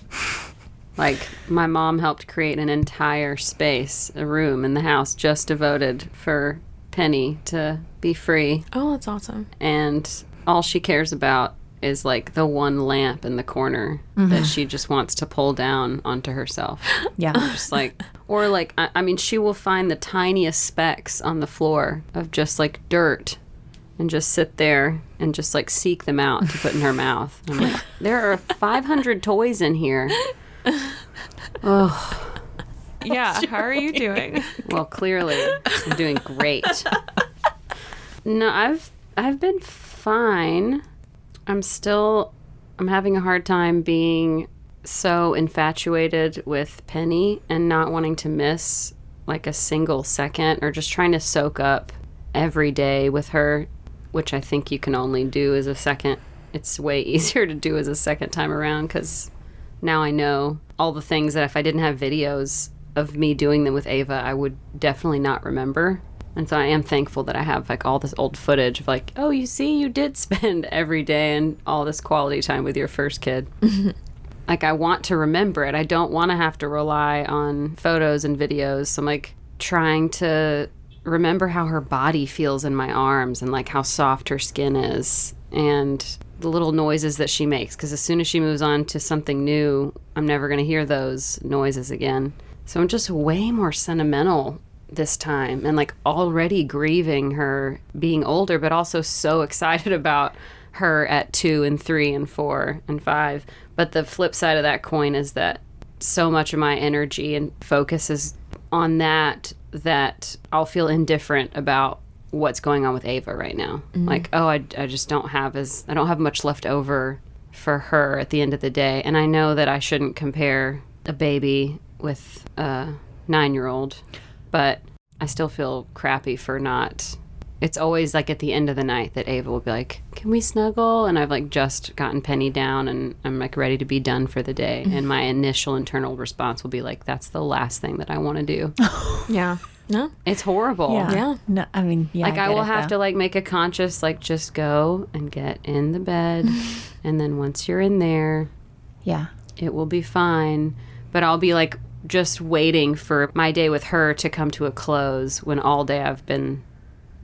like my mom helped create an entire space, a room in the house just devoted for Penny to be free. Oh, that's awesome. And all she cares about is like the one lamp in the corner that she just wants to pull down onto herself. Yeah. Just like, or like, I mean, she will find the tiniest specks on the floor of just like dirt and just sit there and just like seek them out to put in her mouth. I'm like, there are 500 toys in here. Oh. Yeah, how are you doing? Well, clearly I'm doing great. No, I've been fine. I'm having a hard time being so infatuated with Penny and not wanting to miss like a single second, or just trying to soak up every day with her, which I think you can only do as a second it's way easier to do as a second time around because now I know all the things that if I didn't have videos of me doing them with Ava, I would definitely not remember. And so I am thankful that I have like all this old footage of like, oh, you see, you did spend every day and all this quality time with your first kid. Like, I want to remember it. I don't want to have to rely on photos and videos. So I'm like trying to remember how her body feels in my arms and like how soft her skin is and the little noises that she makes. Because as soon as she moves on to something new, I'm never going to hear those noises again. So I'm just way more sentimental this time and like already grieving her being older, but also so excited about her at 2 and 3 and 4 and 5. But the flip side of that coin is that so much of my energy and focus is on that I'll feel indifferent about what's going on with Ava right now. Like, oh, I just don't have much left over for her at the end of the day. And I know that I shouldn't compare a baby with a 9-year-old, but I still feel crappy for not. It's always like at the end of the night that Ava will be like, can we snuggle? And I've like just gotten Penny down and I'm like ready to be done for the day. And my initial internal response will be like, that's the last thing that I want to do. Yeah. No. It's horrible. Yeah. No, I mean, yeah. Like I will have to like make a conscious, like just go and get in the bed. And then once you're in there, yeah, it will be fine. But I'll be like just waiting for my day with her to come to a close when all day I've been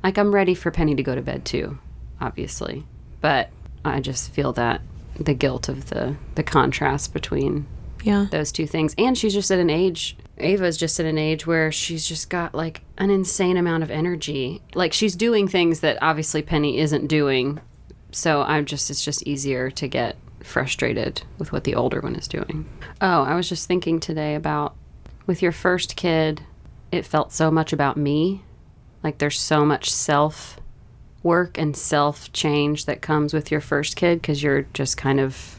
like, I'm ready for Penny to go to bed too, obviously. But I just feel that the guilt of the contrast between those two things. And she's just at an age, Ava's just at an age where she's just got like an insane amount of energy. Like she's doing things that obviously Penny isn't doing. So it's just easier to get frustrated with what the older one is doing. Oh, I was just thinking today about with your first kid, it felt so much about me. Like there's so much self-work and self-change that comes with your first kid because you're just kind of,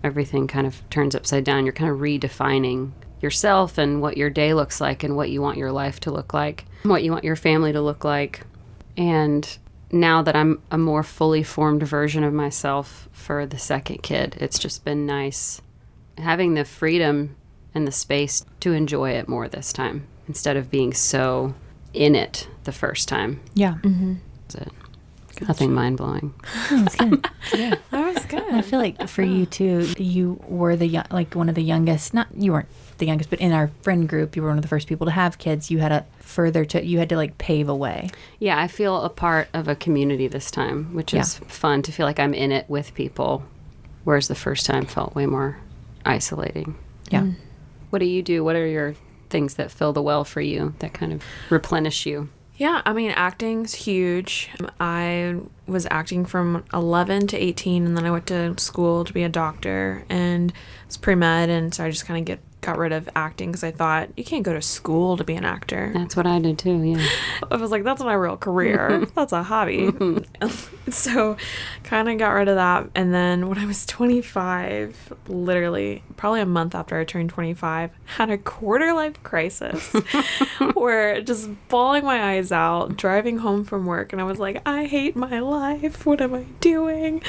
everything kind of turns upside down. You're kind of redefining yourself and what your day looks like and what you want your life to look like, what you want your family to look like. And now that I'm a more fully formed version of myself for the second kid, it's just been nice having the freedom and the space to enjoy it more this time instead of being so in it the first time. Yeah. Mm-hmm. That's it. Gotcha. Nothing mind-blowing. That's good. Yeah. That was good. I feel like for you too, you were one of the youngest, not, you weren't the youngest, but in our friend group, you were one of the first people to have kids. You had to like pave a way. Yeah, I feel a part of a community this time, which is fun to feel like I'm in it with people, whereas the first time felt way more isolating. Yeah. Mm. What do you do? What are your things that fill the well for you, that kind of replenish you? Yeah, I mean, acting's huge. I was acting from 11 to 18, and then I went to school to be a doctor, and it's pre-med, and so I just kind of got rid of acting because I thought, you can't go to school to be an actor. That's what I did too, yeah. I was like, that's my real career. That's a hobby. So kind of got rid of that. And then when I was 25, literally probably a month after I turned 25, had a quarter life crisis where just bawling my eyes out, driving home from work. And I was like, I hate my life. What am I doing?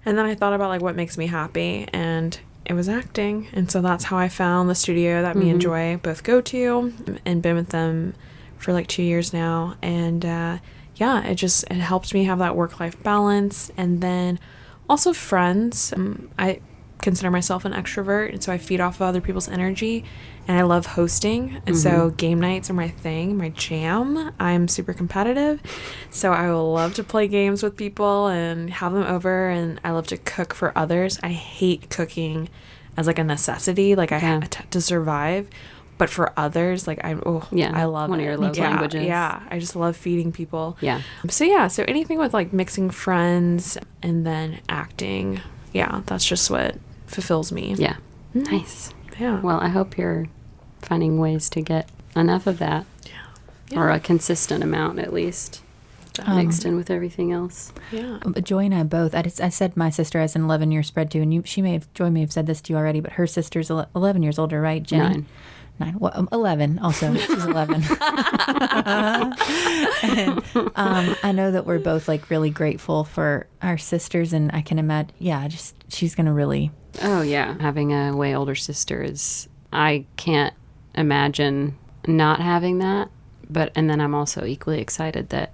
And then I thought about like what makes me happy, and it was acting. And so that's how I found the studio that me and Joy both go to, and been with them for like 2 years now. And it helps me have that work-life balance. And then also friends. I consider myself an extrovert, and so I feed off of other people's energy, and I love hosting. And so game nights are my thing, my jam. I'm super competitive, so I will love to play games with people and have them over, and I love to cook for others. I hate cooking as like a necessity, like I have to survive, but for others, like I love one of your love languages. Yeah, I just love feeding people. Yeah. So anything with like mixing friends and then acting, that's just what fulfills me. Yeah. Nice. Yeah. Well, I hope you're finding ways to get enough of that. Yeah. Or a consistent amount at least. Mixed in with everything else. Yeah. Joy and I both, I said my sister has an 11-year spread too, and Joy may have said this to you already, but her sister's 11 years older, right, Jenny? 9, 11 also. She's 11. And I know that we're both like really grateful for our sisters, and I can imagine, she's going to really. Oh, yeah. Having a way older sister I can't imagine not having that. And then I'm also equally excited that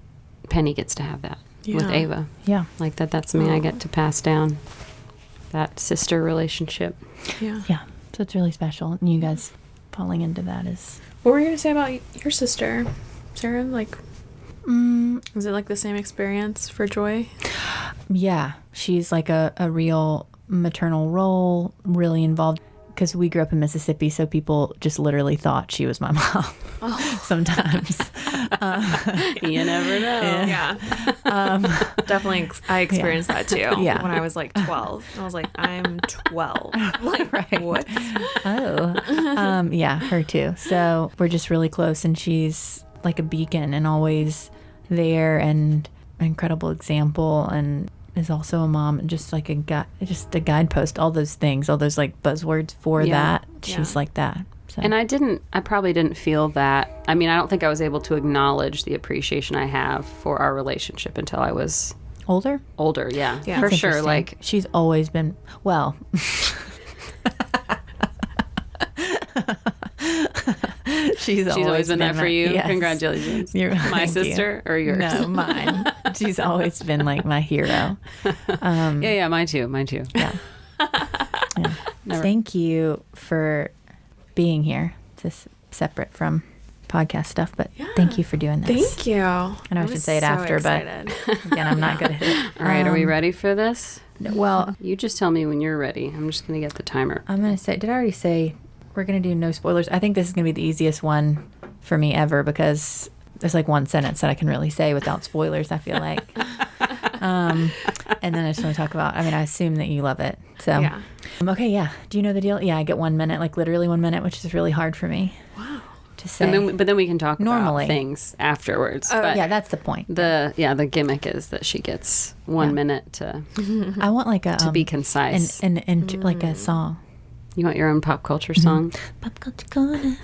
Penny gets to have that with Ava. Yeah. Like that's something I get to pass down, that sister relationship. Yeah. Yeah. So it's really special. And you guys falling into that is. What were you going to say about your sister, Sarah? Like, was it like the same experience for Joy? Yeah. She's like a real maternal role, really involved. Because we grew up in Mississippi, so people just literally thought she was my mom sometimes. You never know. Yeah. Definitely, I experienced that too Yeah. when I was like 12. I was like, I'm 12. Like, Right. what? Oh. Yeah, her too. So we're just really close, and she's like a beacon and always there and an incredible example, and is also a mom, and just like a guidepost, all those things, all those like buzzwords for that. She's like that. So. And I probably didn't feel that. I mean, I don't think I was able to acknowledge the appreciation I have for our relationship until I was older, yeah, Yeah. for That's sure. interesting. Like, she's always been, well, she's always been there for you. Yes. Congratulations. My My sister or yours? No, mine. She's always been like my hero. Yeah, mine too. Yeah. Thank you for being here. This separate from podcast stuff, but thank you for doing this. Thank you. I know I should say it after, but again, I'm not good at it. All right, are we ready for this? Well, You just tell me when you're ready. I'm just going to get the timer. I'm going to say, did I already say we're going to do no spoilers? I think this is going to be the easiest one for me ever because there's like one sentence that I can really say without spoilers, I feel like. And then I just want to talk about, I assume that you love it. So, Yeah. Okay, yeah. Do you know the deal? Yeah, I get 1 minute, like literally 1 minute, which is really hard for me. Wow. To say. But then we can talk Normally. about things afterwards. But Yeah, that's the point. the gimmick is that she gets 1 minute to I want like a to be concise. and like a song. You want your own pop culture song? Pop culture corner. You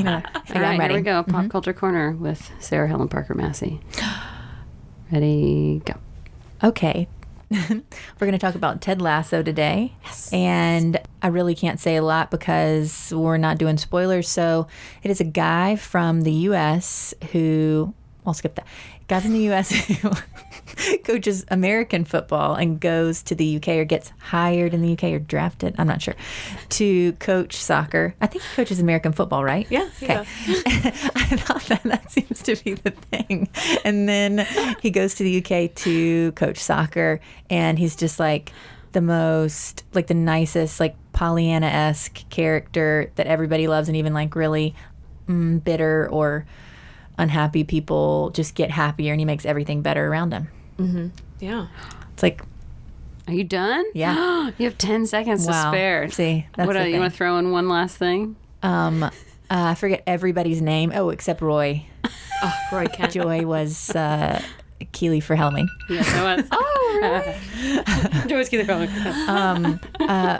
know, okay, All right, I'm ready. here we go. Pop culture corner with Sarah Helen Parker Massey. Ready, go. Okay. We're going to talk about Ted Lasso today. Yes. And I really can't say a lot because we're not doing spoilers. So it is a guy from the U.S. who, I'll skip that. Guy from the U.S. who coaches American football and goes to the U.K. or gets hired in the U.K. or drafted, I'm not sure, to coach soccer. I think he coaches American football, right? Yeah. Okay. I thought that seems to be the thing. And then he goes to the UK to coach soccer, and he's just like the most, like the nicest, like Pollyanna-esque character that everybody loves, and even like really bitter or unhappy people just get happier, and he makes everything better around him. Mm-hmm. Yeah. It's like, Are you done? Yeah. You have 10 seconds to spare. See, that's What the you thing. want to throw in one last thing? I forget everybody's name. Oh, except Roy. Oh, Roy Kent. Joy was Keely for Halloween. Yes, I was. Oh, Joyce Keely Halloween.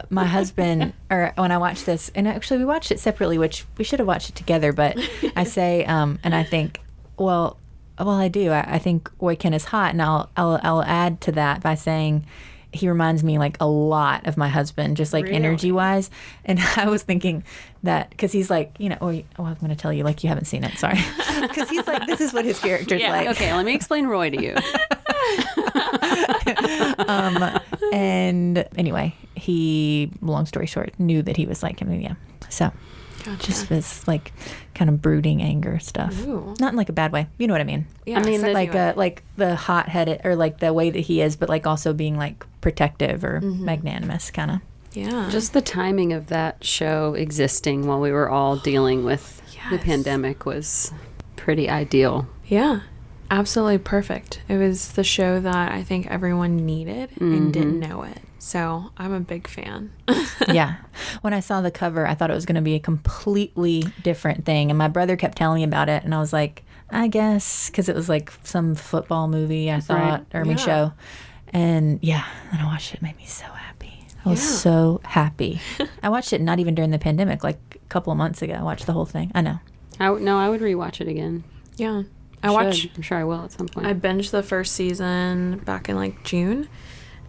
My husband, or when I watched this, and actually we watched it separately, which we should have watched it together, but I say, and I think, well, I do. I think Roy Kent is hot, and I'll add to that by saying he reminds me like a lot of my husband, just like Really? energy wise. And I was thinking that because he's like, you know, I'm going to tell you like you haven't seen it, sorry, because he's like, this is what his character's Yeah, like. okay, let me explain Roy to you. And anyway, he, long story short, knew that he was like him. Yeah. So Gotcha. just was like kind of brooding anger stuff. Ooh. Not in like a bad way. You know what I mean? Yeah, I mean, Like the hot-headed, or like the way that he is, but like also being like protective or magnanimous kind of. yeah. Just the timing of that show existing while we were all dealing with the Yes. pandemic was pretty ideal. Yeah, absolutely perfect. It was the show that I think everyone needed and didn't know it. So I'm a big fan. Yeah. When I saw the cover, I thought it was going to be a completely different thing. And my brother kept telling me about it. And I was like, I guess, because it was like some football movie, I thought, or Yeah. show. And yeah, then I watched it. It made me so happy. I was so happy. I watched it not even during the pandemic, like a couple of months ago. I watched the whole thing. I know. I would rewatch it again. Yeah. I'm sure I will at some point. I binged the first season back in like June.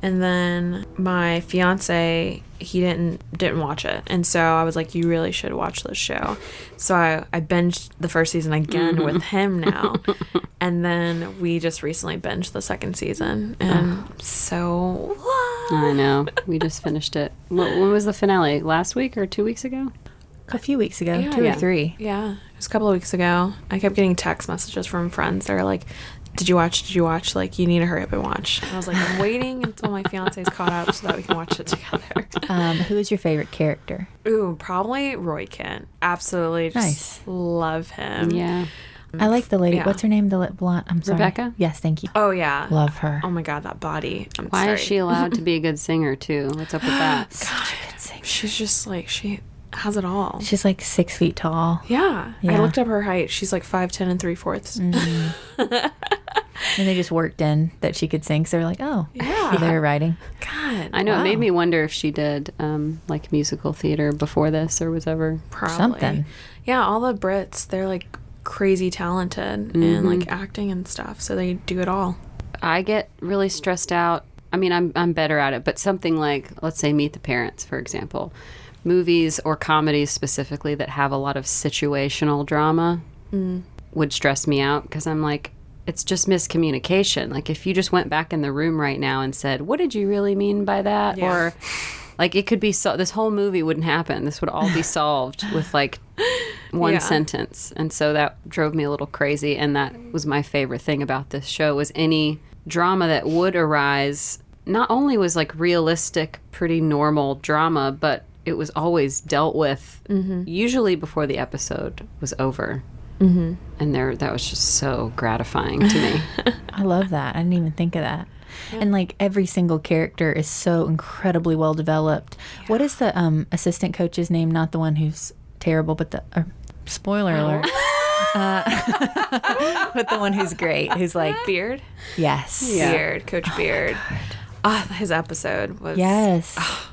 And then my fiance, he didn't watch it. And so I was like, you really should watch this show. So I binged the first season again with him now. And then we just recently binged the second season. And so... I know. We just finished it. When was the finale? Last week or 2 weeks ago? A few weeks ago. Yeah. 2 or 3. Yeah. It was a couple of weeks ago. I kept getting text messages from friends that are like, Did you watch? Like, you need to hurry up and watch. And I was like, I'm waiting until my fiance's caught up so that we can watch it together. Who is your favorite character? Ooh, probably Roy Kent. Absolutely. Just Nice. love him. Yeah. I like the lady. Yeah. What's her name? The blonde. I'm sorry. Rebecca? Yes, thank you. Oh, yeah. Love her. Oh, my God, that body. Why is she allowed to be a good singer, too? What's up with that? Such a good singer. She's just like, she has it all. She's like 6 feet tall. Yeah. Yeah. I looked up her height. She's like 5'10" and 3/4. And they just worked in that she could sing. So they're like, oh, Yeah. they were writing. God. I know. Wow. It made me wonder if she did like musical theater before this or whatever. Probably. Something. Yeah, all the Brits, they're like crazy talented in like acting and stuff. So they do it all. I get really stressed out. I mean, I'm better at it, but something like, let's say, Meet the Parents, for example. Movies or comedies specifically that have a lot of situational drama would stress me out because I'm like, it's just miscommunication. Like, if you just went back in the room right now and said, what did you really mean by that? Yeah. Or, like, it could be, this whole movie wouldn't happen. This would all be solved with, like, one sentence. And so that drove me a little crazy. And that was my favorite thing about this show, was any drama that would arise not only was, like, realistic, pretty normal drama, but it was always dealt with usually before the episode was over. And that was just so gratifying to me. I love that. I didn't even think of that. Yeah. And like every single character is so incredibly well developed. Yeah. What is the assistant coach's name? Not the one who's terrible, but the spoiler alert. But the one who's great, who's like Beard. Yes, Yeah. Beard, Coach Beard. His episode was I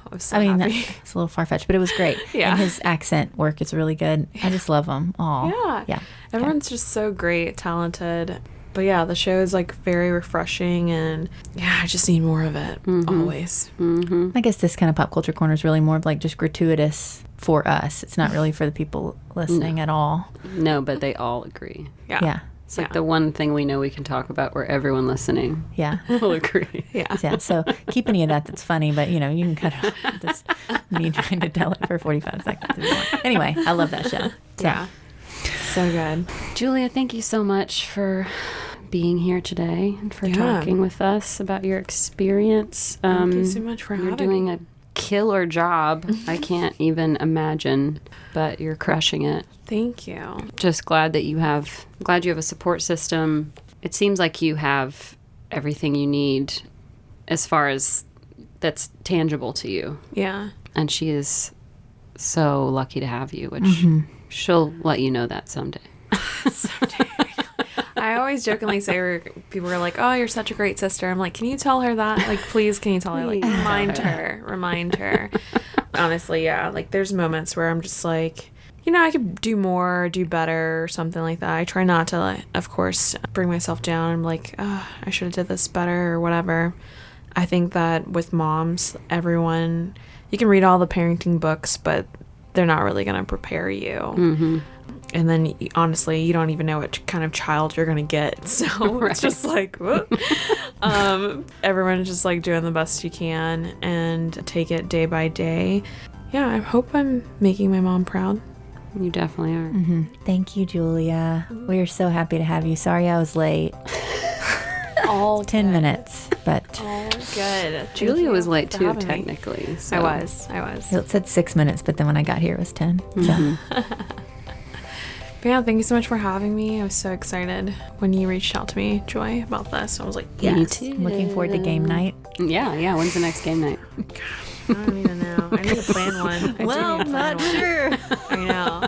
was so happy. It's a little far-fetched, but it was great. Yeah. And his accent work is really good. I just love him. Oh, yeah. Everyone's just so great, talented. But yeah, the show is like very refreshing, and yeah, I just need more of it always. I guess this kind of pop culture corner is really more of like just gratuitous for us. It's not really for the people listening at all. No, but they all agree. Yeah. It's like the one thing we know we can talk about where everyone listening will agree. Yeah. So keep any of that's funny, but you can cut out this me trying to tell it for 45 seconds. Anyway, I love that show. Yeah. So good. Julia, thank you so much for being here today and for talking with us about your experience. Thank you so much for having me. You're doing a killer job. I can't even imagine, but you're crushing it. Thank you. Just glad you have a support system. It seems like you have everything you need as far as that's tangible to you. Yeah. And she is so lucky to have you, which she'll let you know that someday. Someday. I always jokingly say, people are like, oh, you're such a great sister. I'm like, can you tell her that? Like, please, can you tell her? Like, remind her. Honestly, yeah. Like, there's moments where I'm just like, I could do more, do better, or something like that. I try not to, like, of course, bring myself down. I'm like, oh, I should have did this better or whatever. I think that with moms, everyone, you can read all the parenting books, but they're not really going to prepare you. And then, honestly, you don't even know what kind of child you're going to get. So it's just like, everyone's just like doing the best you can and take it day by day. Yeah, I hope I'm making my mom proud. You definitely are. Thank you, Julia. We are so happy to have you. Sorry I was late. All 10 minutes, but all good. Julia was late too, technically. So. I was. it said 6 minutes, but then when I got here, it was 10. So. But yeah, thank you so much for having me. I was so excited when you reached out to me, Joy, about this. I was like, yes. Me too. I'm looking forward to game night. Yeah. When's the next game night? I don't even know. I need to plan one. Well, I'm not sure. I know.